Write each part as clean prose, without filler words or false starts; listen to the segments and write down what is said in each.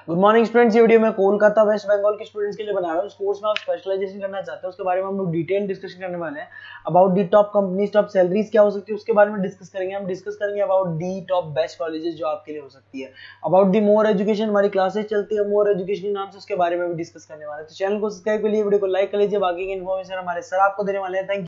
Good morning students. ये video मैं Kolkata waste Bengal के स्टूडेंट्स के लिए बना रहा हूँ। उस कोर्स में आप स्पेशलाइजेशन करना चाहते हैं उसके बारे में हम लोग डिटेल डिस्कशन करने वाले हैं। About the top companies, top salaries क्या हो सकती है उसके बारे में डिस्कस करेंगे। हम डिस्कस करेंगे about the top best colleges जो आपके लिए हो सकती है। अबाउट दी मोर एजुकेशन, हमारी क्लासेस चलती है मोर एजुकेशन के नाम से, उसके बारे में भी डिस्कस करने वाले हैं। तो चैनल को सब्सक्राइब कर लीजिए, वीडियो को लाइक कर लीजिए। बाकी की इन्फॉर्मेशन हमारे सर आपको देने वाले हैं। Thank you.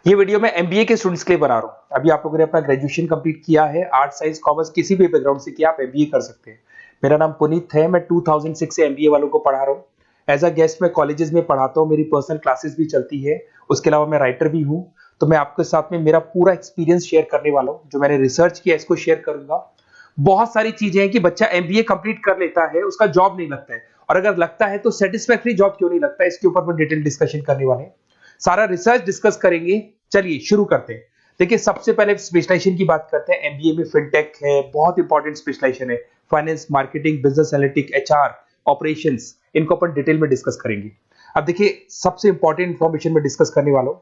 ये वीडियो मैं एमबीए के स्टूडेंट्स के लिए बना रहा हूँ। अभी आप लोगों ने अपना ग्रेजुएशन कंप्लीट किया है, आर्ट साइंस कॉमर्स किसी भी बैकग्राउंड से किया, आप एमबीए कर सकते हैं। मेरा नाम पुनीत है, मैं 2006 से एमबीए वालों को पढ़ा रहा हूँ। एज अ गेस्ट मैं कॉलेजेस में पढ़ाता हूँ, मेरी पर्सनल क्लासेस भी चलती है। उसके अलावा मैं राइटर भी हूँ। तो मैं आपके साथ में मेरा पूरा एक्सपीरियंस शेयर करने वाला हूँ, जो मैंने रिसर्च किया इसको शेयर करूंगा। बहुत सारी चीजें हैं कि बच्चा एमबीए कंप्लीट कर लेता है, उसका जॉब नहीं लगता है, और अगर लगता है तो सेटिस्फैक्टरी जॉब क्यों नहीं लगता है, इसके ऊपर मैं डिटेल डिस्कशन करने वाले हैं। सारा रिसर्च डिस्कस करेंगे। चलिए शुरू करते हैं। देखिए, सबसे पहले स्पेशलाइजेशन की बात करते हैं। एमबीए में फिनटेक है, बहुत इंपॉर्टेंट स्पेशलाइजेशन है। Finance, marketing, business analytic, HR, operations, इनको अपन डिटेल में डिस्कस करेंगे। अब देखिए, सबसे इंपॉर्टेंट इंफॉर्मेशन में डिस्कस करने वाला हूं।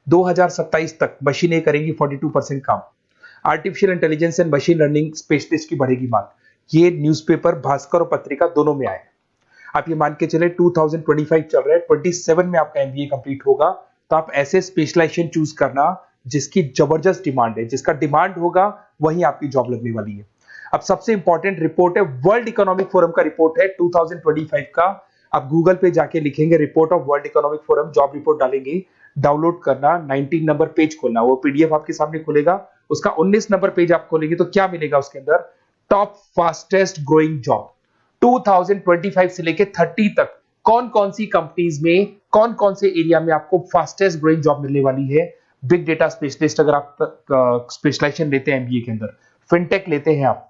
2027 तक मशीनें करेंगी 42% काम। Artificial intelligence and machine learning specialist की बढ़ेगी मांग। ये न्यूज़पेपर भास्कर और पत्रिका दोनों में आए। आप ये मान के चले 2025 चल रहा है, 27 में आपका एमबीए कंप्लीट होगा। तो आप ऐसे स्पेशलाइजेशन चूज करना जिसकी जबरदस्त डिमांड है, जिसका डिमांड होगा वहीं आपकी जॉब लगने वाली है। अब सबसे इंपॉर्टेंट रिपोर्ट है, वर्ल्ड इकोनॉमिक फोरम का रिपोर्ट है 2025 का। आप गूगल पे जाके लिखेंगे report of world economic forum, job report डालेंगे, डाउनलोड करना, 19 नंबर पेज खोलना, वो पीडीएफ आपके सामने खुलेगा। उसका 19 नंबर पेज आप खोलेंगे तो क्या मिलेगा उसके अंदर? टॉप फास्टेस्ट ग्रोइंग जॉब 2025 से लेके 30 तक कौन कौन सी कंपनीज में, कौन कौन से एरिया में आपको फास्टेस्ट ग्रोइंग जॉब मिलने वाली है। बिग डेटा स्पेशलिस्ट अगर आप स्पेशलाइजेशन लेते हैं एमबीए के अंदर, फिनटेक लेते हैं आप,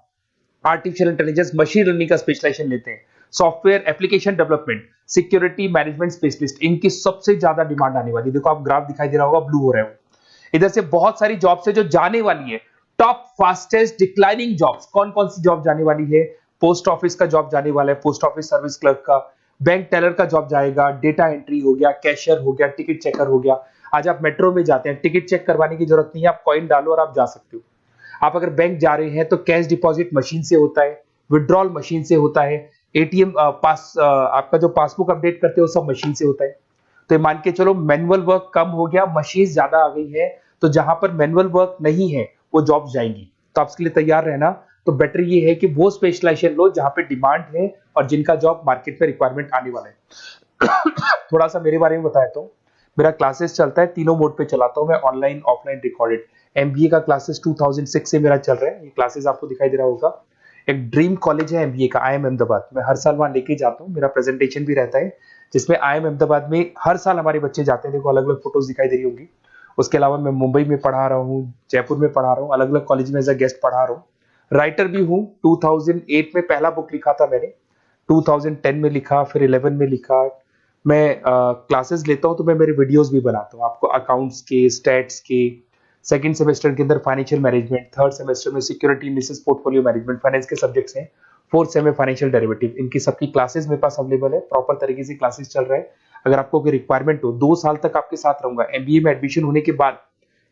आर्टिफिशियल इंटेलिजेंस मशीन लर्निंग का स्पेशलाइजेशन लेते हैं, software application development, security management specialist, इनकी सबसे ज्यादा डिमांड आने वाली है। देखो, आप ग्राफ दिखाई दे रहा होगा, ब्लू हो रहा है। इधर से बहुत सारी जॉब्स है जो जाने वाली है। टॉप फास्टेस्ट डिक्लाइनिंग जॉब्स, कौन कौन सी जॉब जाने वाली है? पोस्ट ऑफिस का जॉब जाने वाला है, पोस्ट ऑफिस सर्विस क्लर्क का, बैंक टेलर का जॉब जाएगा, डेटा एंट्री हो गया, कैशियर हो गया, टिकट चेकर हो गया। आज आप मेट्रो में जाते हैं, टिकट चेक करवाने की जरूरत नहीं है, आप कॉइन डालो और आप जा सकते हो। आप अगर बैंक जा रहे हैं तो कैश डिपॉजिट मशीन से होता है, विड्रॉल मशीन से होता है, एटीएम आपका जो पासबुक अपडेट करते हो सब मशीन से होता है। तो ये मान के चलो मैनुअल वर्क कम हो गया, मशीन ज्यादा आ गई है। तो जहां पर मैनुअल वर्क नहीं है वो जॉब जाएंगी। तो आप इसके लिए तैयार रहना। तो बेटर ये है कि वो स्पेशलाइजेशन लो जहां पे डिमांड है और जिनका जॉब मार्केट में रिक्वायरमेंट आने वाला है। थोड़ा सा मेरे बारे में बताया तो, मेरा क्लासेस चलता है, तीनों मोड पे चलाता हूं मैं, ऑनलाइन, ऑफलाइन, रिकॉर्डेड। एमबीए का क्लासेस 2006 से मेरा चल रहा है। ये क्लासेस आपको दिखाई दे रहा होगा। एक ड्रीम कॉलेज है एमबीए का, आईएम अहमदाबाद। मैं हर साल वहां लेके जाता हूँ, मेरा प्रेजेंटेशन भी रहता है जिसमें आईएम अहमदाबाद में हर साल हमारे बच्चे जाते हैं। देखो, अलग अलग फोटोज दिखाई दे रही होंगी। उसके अलावा मैं मुंबई में पढ़ा रहा हूँ, जयपुर में पढ़ा रहा हूँ, अलग अलग कॉलेज में एज अ गेस्ट पढ़ा रहा हूँ। राइटर भी हूँ। 2008 में पहला बुक लिखा था मैंने, 2010 में लिखा, फिर 11 में लिखा। मैं क्लासेस लेता हूँ तो मैं मेरे वीडियोस भी बनाता हूँ आपको, अकाउंट्स के, स्टैट्स के। सेकंड सेमेस्टर के अंदर फाइनेंशियल मैनेजमेंट, थर्ड सेमेस्टर में security analysis, portfolio management, finance के सब्जेक्ट्स हैं। फोर्थ सेम में फाइनेंशियल डेरिवेटिव। इनकी सबकी क्लासेस मेरे पास अवेलेबल है, प्रॉपर तरीके से क्लासेस चल रहा है। अगर आपको कोई रिक्वायरमेंट हो, 2 साल तक आपके साथ रहूंगा। एमबीए में एडमिशन होने के बाद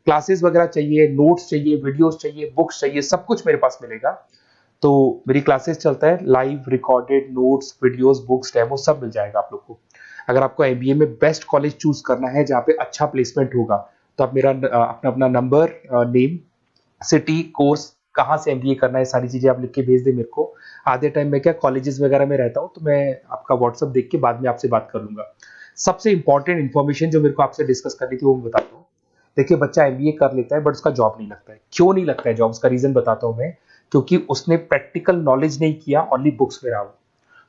क्लासेस वगैरह चाहिए, नोट्स चाहिए, वीडियोस चाहिए, बुक्स चाहिए, सब कुछ मेरे पास मिलेगा। तो मेरी क्लासेस चलता है, live, recorded, notes, videos, books, demo सब मिल जाएगा आप लोग को। अगर आपको एमबीए में बेस्ट कॉलेज चूज करना है जहाँ पे अच्छा प्लेसमेंट होगा, तो आप मेरा अपना नंबर, नेम, सिटी, कोर्स, कहाँ से एमबीए करना है, सारी चीजें आप लिख के भेज दे मेरे को। आधे टाइम में क्या कॉलेजेस वगैरह में रहता हूँ, तो मैं आपका व्हाट्सअप देख के बाद में आपसे बात कर लूंगा। सबसे इंपॉर्टेंट इन्फॉर्मेशन जो मेरे को आपसे डिस्कस करनी थी वो मैं बताता हूँ। देखिए, बच्चा एमबीए कर लेता है बट उसका जॉब नहीं लगता है। क्यों नहीं लगता है जॉब? उसका रीजन बताता हूँ मैं। क्योंकि उसने प्रैक्टिकल नॉलेज नहीं किया, ओनली बुक्स में रहा हो।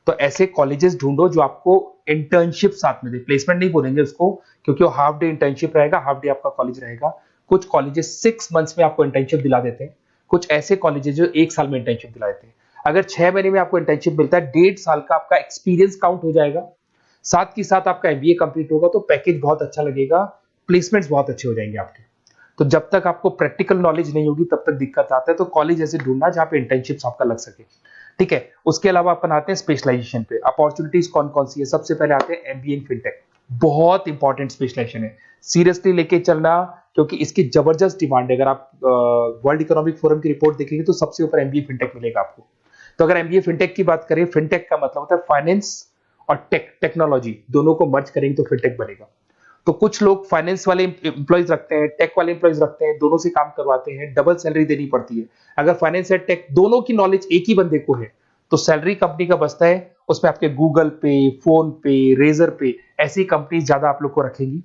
तो ऐसे कॉलेजेस ढूंढो जो आपको इंटर्नशिप साथ में दे। प्लेसमेंट नहीं बोलेंगे उसको, क्योंकि वो हाफ डे इंटर्नशिप रहेगा, हाफ डे आपका कॉलेज रहेगा। कुछ कॉलेजेस 6 मंथ्स में आपको इंटर्नशिप दिला देते हैं, कुछ ऐसे कॉलेजेस जो 1 साल में इंटर्नशिप दिला देते हैं। अगर 6 महीने में आपको इंटर्नशिप मिलता है, 1.5 साल का आपका एक्सपीरियंस काउंट हो जाएगा। साथ ही साथ आपका एमबीए कंप्लीट होगा तो पैकेज बहुत अच्छा लगेगा, प्लेसमेंट्स बहुत अच्छे हो जाएंगे आपके। तो जब तक आपको प्रैक्टिकल नॉलेज नहीं होगी तब तक दिक्कत आता है। तो कॉलेज ऐसे ढूंढना जहां पे इंटर्नशिप्स आपका लग सके। ठीक है, उसके अलावा अपन आते हैं स्पेशलाइजेशन पे। अपॉर्चुनिटीज कौन कौन सी है? सबसे पहले आते हैं एमबीए इन फिनटेक। बहुत इंपॉर्टेंट स्पेशलाइजेशन है, सीरियसली लेके चलना, क्योंकि इसकी जबरदस्त डिमांड है। अगर आप वर्ल्ड इकोनॉमिक फोरम की रिपोर्ट देखेंगे तो सबसे ऊपर एमबीए फिनटेक मिलेगा आपको। तो अगर एमबीए फिनटेक की बात करें, फिनटेक का मतलब होता है फाइनेंस और टेक्नोलॉजी, दोनों को मर्ज करेंगे तो फिनटेक बनेगा। तो कुछ लोग फाइनेंस वाले एम्प्लॉइज रखते हैं, टेक वाले एम्प्लॉइज रखते हैं, दोनों से काम करवाते हैं, डबल सैलरी देनी पड़ती है। अगर फाइनेंस या टेक दोनों की नॉलेज एक ही बंदे को है तो सैलरी कंपनी का बचता है, उसमें आपके गूगल पे, फोन पे, रेजर पे ऐसी कंपनी ज्यादा आप लोग को रखेंगी।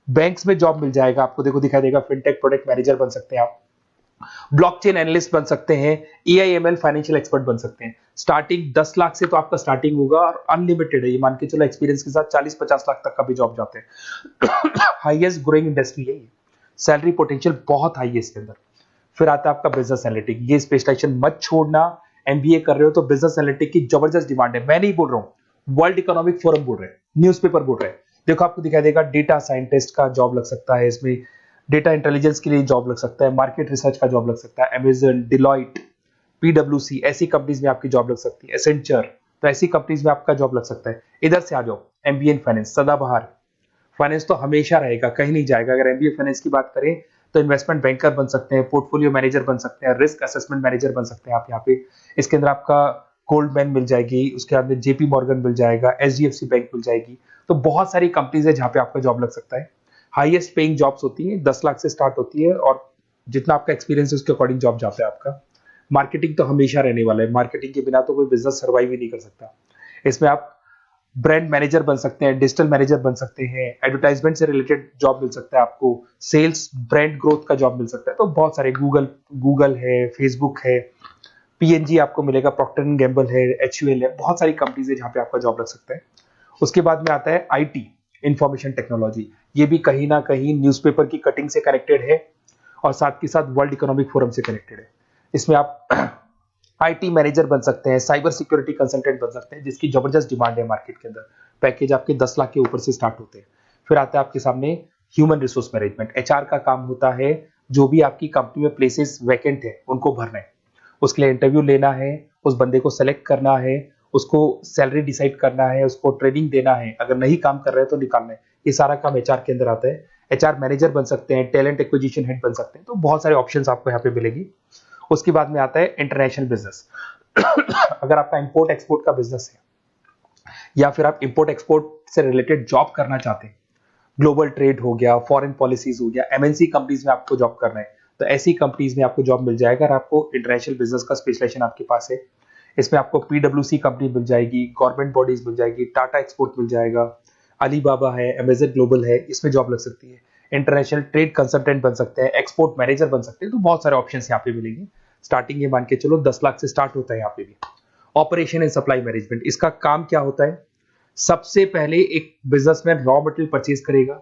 बैंक्स में जॉब मिल जाएगा आपको, देखो दिखाई देगा, फिनटेक प्रोडक्ट मैनेजर बन सकते हैं आप, ब्लॉकचेन एनालिस्ट बन सकते हैं, एआईएमएल फाइनेंशियल एक्सपर्ट बन सकते हैं। स्टार्टिंग 10 लाख से तो आपका स्टार्टिंग होगा और अनलिमिटेड है, ये मान के चलो एक्सपीरियंस के साथ 40-50 लाख तक का भी जॉब जाते हैं। हाईएस्ट ग्रोइंग इंडस्ट्री है ये, सैलरी पोटेंशियल बहुत हाई है इसके अंदर। फिर आता है आपका बिजनेस एनालिटिक, ये स्पेशलाइजेशन मत छोड़ना। एमबीए कर रहे हो तो बिजनेस एनालिटिक की जबरदस्त डिमांड है। मैं नहीं बोल रहा हूं, वर्ल्ड इकोनॉमिक फोरम बोल रहे हैं, न्यूज़पेपर बोल रहे हैं। देखो आपको दिखाई देगा, डेटा साइंटिस्ट का जॉब लग सकता है इसमें, डेटा इंटेलिजेंस के लिए जॉब लग सकता है, मार्केट रिसर्च का जॉब लग सकता है, अमेजन, डिलॉइट, पीडब्ल्यूसी ऐसी कंपनीज में आपकी जॉब लग सकती है, एसेंचर, तो ऐसी कंपनीज में आपका जॉब लग सकता है। इधर से आ जाओ, एमबीए इन फाइनेंस सदाबहार, फाइनेंस तो हमेशा रहेगा, कहीं नहीं जाएगा। अगर एमबीए फाइनेंस की बात करें तो इन्वेस्टमेंट बैंकर बन सकते हैं, पोर्टफोलियो मैनेजर बन सकते हैं, रिस्क असेसमेंट मैनेजर बन सकते हैं आप यहाँ पे। इसके अंदर आपका गोल्डमैन मिल जाएगी, उसके बाद में जेपी मॉर्गन मिल जाएगा, एचडीएफसी बैंक मिल जाएगी। तो बहुत सारी कंपनीज है जहाँ पे आपका जॉब लग सकता है। हाईएस्ट पेइंग जॉब्स होती हैं, 10 लाख से स्टार्ट होती है और जितना आपका एक्सपीरियंस है उसके अकॉर्डिंग जॉब जाता है आपका। मार्केटिंग तो हमेशा रहने वाला है, मार्केटिंग के बिना तो कोई बिजनेस सर्वाइव ही नहीं कर सकता। इसमें आप ब्रांड मैनेजर बन सकते हैं, डिजिटल मैनेजर बन सकते हैं, एडवर्टाइजमेंट से रिलेटेड जॉब मिल सकता है आपको, सेल्स ब्रांड ग्रोथ का जॉब मिल सकता है। तो बहुत सारे गूगल है, फेसबुक है, पीएनजी आपको मिलेगा, प्रॉक्टर एंड गैम्बल है, एचयूएल है, बहुत सारी कंपनीज है जहाँ पे आपका जॉब लग सकता है। उसके बाद में आता है आईटी, इंफॉर्मेशन टेक्नोलॉजी, ये भी कहीं ना कहीं न्यूज़पेपर की कटिंग से कनेक्टेड है और साथ के साथ वर्ल्ड इकोनॉमिक फोरम से कनेक्टेड है। इसमें आप आईटी मैनेजर बन सकते हैं, साइबर सिक्योरिटी कंसल्टेंट बन सकते हैं, जिसकी जबरदस्त डिमांड है मार्केट के अंदर। पैकेज आपके 10 लाख के ऊपर से स्टार्ट होते हैं। फिर आता है आपके सामने ह्यूमन रिसोर्स मैनेजमेंट, एचआर का काम होता है, जो भी आपकी कंपनी में प्लेसेस वैकेंट है उनको भरना है, उसके लिए इंटरव्यू लेना है, उस बंदे को सेलेक्ट करना है, उसको सैलरी डिसाइड करना है, उसको ट्रेनिंग देना है, अगर नहीं काम कर रहे हैं तो निकालना है। ये सारा काम एचआर के अंदर आता है। एचआर मैनेजर बन सकते हैं, टैलेंट एक्विजिशन हेड बन सकते हैं, तो बहुत सारे ऑप्शंस आपको यहाँ पे मिलेगी। उसके बाद में आता है इंटरनेशनल बिजनेस। अगर आपका इंपोर्ट एक्सपोर्ट का बिजनेस है या फिर आप इंपोर्ट एक्सपोर्ट से रिलेटेड जॉब करना चाहते हैं, ग्लोबल ट्रेड हो गया, फॉरेन पॉलिसीज हो गया, एमएनसी कंपनीज में आपको जॉब करना है, तो ऐसी कंपनीज में आपको जॉब मिल जाएगा। अगर आपको इंटरनेशनल बिजनेस का स्पेशलाइजेशन आपके पास है, इसमें आपको पीडब्ल्यूसी कंपनी मिल जाएगी, गवर्नमेंट बॉडीज मिल जाएगी, टाटा एक्सपोर्ट मिल जाएगा, अलीबाबा है, अमेजन ग्लोबल है, इसमें जॉब लग सकती है। इंटरनेशनल ट्रेड कंसल्टेंट बन सकते हैं, एक्सपोर्ट मैनेजर बन सकते हैं, तो बहुत सारे ऑप्शंस यहाँ पे मिलेंगे। स्टार्टिंग ये मान के चलो 10 लाख से स्टार्ट होता है यहाँ पे भी। ऑपरेशन एंड सप्लाई मैनेजमेंट, इसका काम क्या होता है? सबसे पहले एक बिजनेसमैन रॉ मटेरियल परचेज करेगा,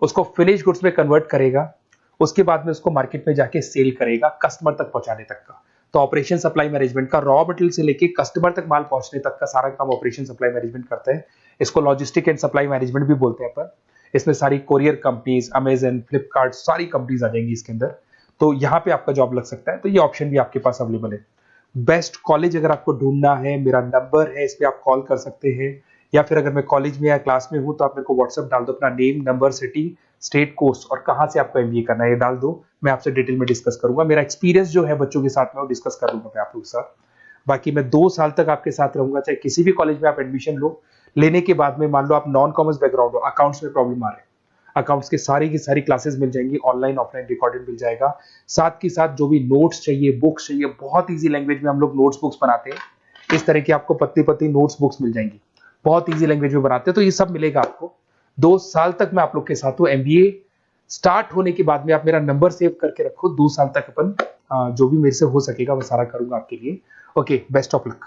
उसको फिनिश गुड्स में कन्वर्ट करेगा, उसके बाद में उसको मार्केट में जाके सेल करेगा कस्टमर तक पहुंचाने तक का। तो ऑपरेशन सप्लाई मैनेजमेंट का रॉ मटेरियल से लेके कस्टमर तक माल पहुंचने तक का सारा काम ऑपरेशन सप्लाई मैनेजमेंट करता है। इसको लॉजिस्टिक एंड सप्लाई मैनेजमेंट भी बोलते हैं अपन। इसमें सारी कोरियर कंपनीज, अमेजन, फ्लिपकार्ट, सारी कंपनीज आ जाएंगी इसके अंदर। तो यहाँ पे आपका जॉब लग सकता है, तो ये ऑप्शन भी आपके पास अवेलेबल है। बेस्ट कॉलेज अगर आपको ढूंढना है, मेरा नंबर है, इस पे आप कॉल कर सकते हैं, या फिर अगर मैं कॉलेज में या क्लास में हूं तो आप मेरे को व्हाट्सएप डाल दो, अपना name, number, city, state, course और कहां से आपको एमबीए करना है ये डाल दो। मैं आपसे डिटेल में डिस्कस करूंगा, मेरा एक्सपीरियंस जो है बच्चों के साथ में वो डिस्कस कर लूंगा मैं आप लोगों के साथ। बाकी मैं 2 साल तक आपके साथ रहूंगा, चाहे किसी भी कॉलेज में आप एडमिशन लो। लेने के बाद में मान लो आप नॉन कॉमर्स बैकग्राउंड हो, अकाउंट्स में प्रॉब्लम आ रहा है, अकाउंट्स की सारी क्लासेस मिल जाएंगी, ऑनलाइन ऑफलाइन रिकॉर्डेड मिल जाएगा। साथ के साथ जो भी नोट्स चाहिए, बुक्स चाहिए, बहुत ईजी लैंग्वेज में हम लोग नोट्स बुक्स बनाते हैं। इस तरह की आपको पत्ती पत्ती नोट्स बुक्स मिल जाएंगी, बहुत ईजी लैंग्वेज में बनाते हैं। तो ये सब मिलेगा आपको। 2 साल तक मैं आप लोग के साथ हूँ। एमबीए स्टार्ट होने के बाद में आप मेरा नंबर सेव करके रखो, 2 साल तक अपन जो भी मेरे से हो सकेगा वो सारा करूंगा आपके लिए। Okay, best of luck.